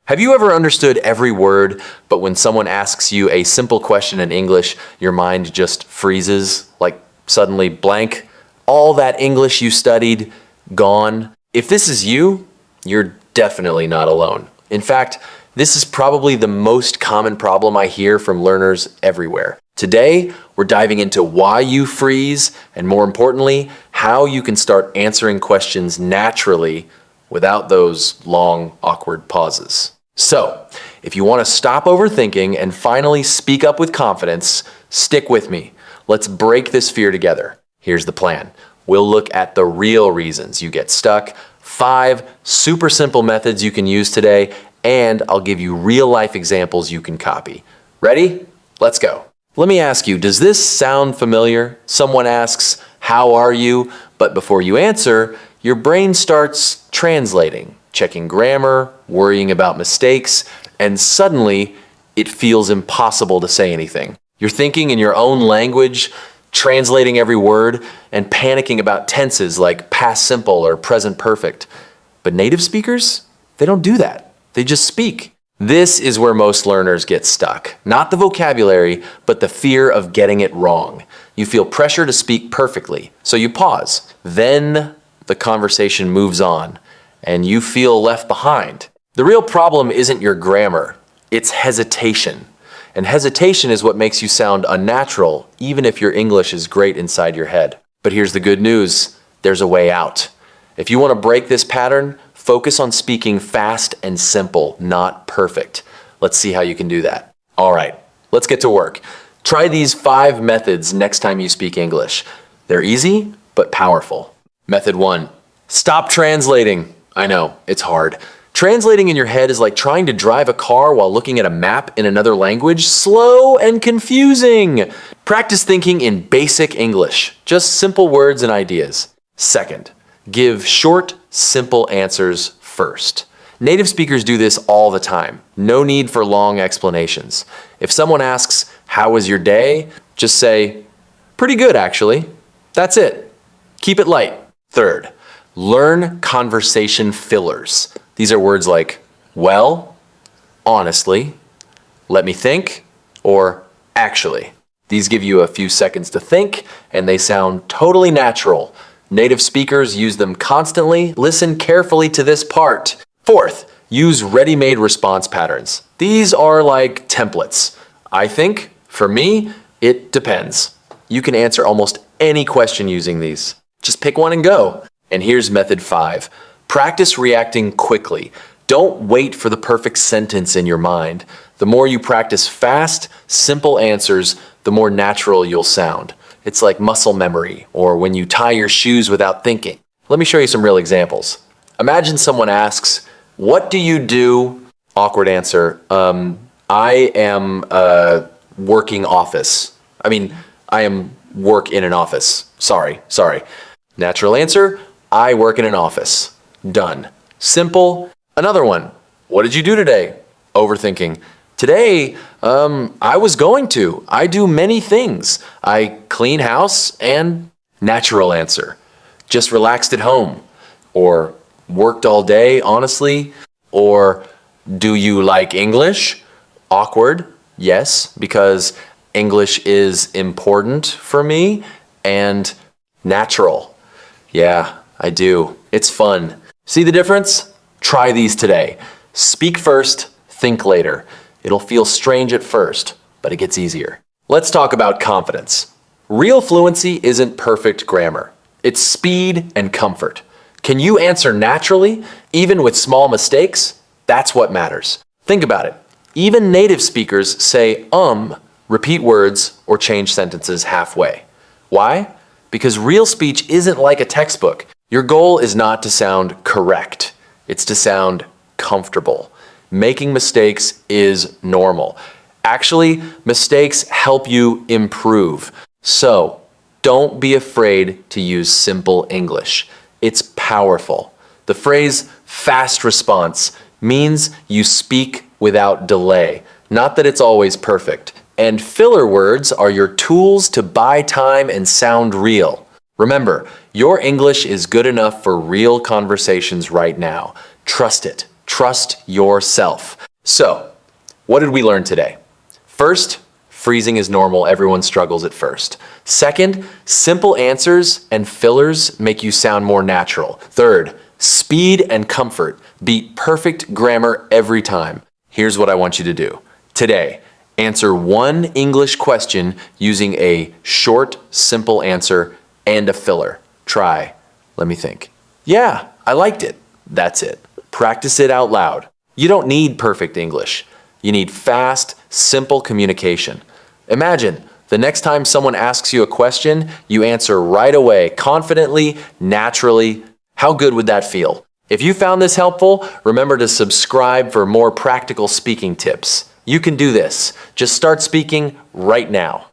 Have you ever understood every word, but when someone asks you a simple question in English, your mind just freezes, like suddenly blank? All that English you studied, gone? If this is you, you're definitely not alone. In fact, this is probably the most common problem I hear from learners everywhere. Today, we're diving into why you freeze, and more importantly, how you can start answering questions naturally without those long, awkward pauses. So, if you want to stop overthinking and finally speak up with confidence, stick with me. Let's break this fear together. Here's the plan. We'll look at the real reasons you get stuck, 5 super simple methods you can use today, and I'll give you real-life examples you can copy. Ready? Let's go. Let me ask you, does this sound familiar? Someone asks, "How are you?" But before you answer, your brain starts translating, checking grammar, worrying about mistakes, and suddenly it feels impossible to say anything. You're thinking in your own language, translating every word, and panicking about tenses like past simple or present perfect. But native speakers, they don't do that. They just speak. This is where most learners get stuck. Not the vocabulary, but the fear of getting it wrong. You feel pressure to speak perfectly, so you pause. Then the conversation moves on, and you feel left behind. The real problem isn't your grammar, it's hesitation. And hesitation is what makes you sound unnatural, even if your English is great inside your head. But here's the good news, there's a way out. If you want to break this pattern, focus on speaking fast and simple, not perfect. Let's see how you can do that. All right, let's get to work. Try these 5 methods next time you speak English. They're easy, but powerful. Method 1, stop translating. I know, it's hard. Translating in your head is like trying to drive a car while looking at a map in another language, slow and confusing. Practice thinking in basic English, just simple words and ideas. Second, give short, simple answers first. Native speakers do this all the time. No need for long explanations. If someone asks, "How was your day?" just say, "Pretty good, actually." That's it. Keep it light. Third, learn conversation fillers. These are words like, "well," "honestly," "let me think," or "actually." These give you a few seconds to think, and they sound totally natural. Native speakers use them constantly. Listen carefully to this part. Fourth, use ready-made response patterns. These are like templates. I think, for me, it depends. You can answer almost any question using these. Just pick one and go. And here's method 5. Practice reacting quickly. Don't wait for the perfect sentence in your mind. The more you practice fast, simple answers, the more natural you'll sound. It's like muscle memory, or when you tie your shoes without thinking. Let me show you some real examples. Imagine someone asks, "What do you do?" Awkward answer, I am working office. I am work in an office. Sorry. Natural answer, I work in an office. Done. Simple. Another one, "What did you do today?" Overthinking. Today, I was going to. I do many things. I clean house and natural answer. Just relaxed at home. Or worked all day, honestly. Or do you like English? Awkward. Yes, because English is important for me. And natural. Yeah, I do. It's fun. See the difference? Try these today. Speak first, think later. It'll feel strange at first, but it gets easier. Let's talk about confidence. Real fluency isn't perfect grammar. It's speed and comfort. Can you answer naturally, even with small mistakes? That's what matters. Think about it. Even native speakers say repeat words, or change sentences halfway. Why? Because real speech isn't like a textbook. Your goal is not to sound correct. It's to sound comfortable. Making mistakes is normal. Actually, mistakes help you improve. So, don't be afraid to use simple English. It's powerful. The phrase fast response means you speak without delay. Not that it's always perfect. And filler words are your tools to buy time and sound real. Remember, your English is good enough for real conversations right now. Trust it. Trust yourself. So, what did we learn today? First, freezing is normal. Everyone struggles at first. Second, simple answers and fillers make you sound more natural. Third, speed and comfort beat perfect grammar every time. Here's what I want you to do. Today, answer one English question using a short, simple answer and a filler. Try. Let me think. Yeah, I liked it. That's it. Practice it out loud. You don't need perfect English. You need fast, simple communication. Imagine the next time someone asks you a question, you answer right away, confidently, naturally. How good would that feel? If you found this helpful, remember to subscribe for more practical speaking tips. You can do this. Just start speaking right now.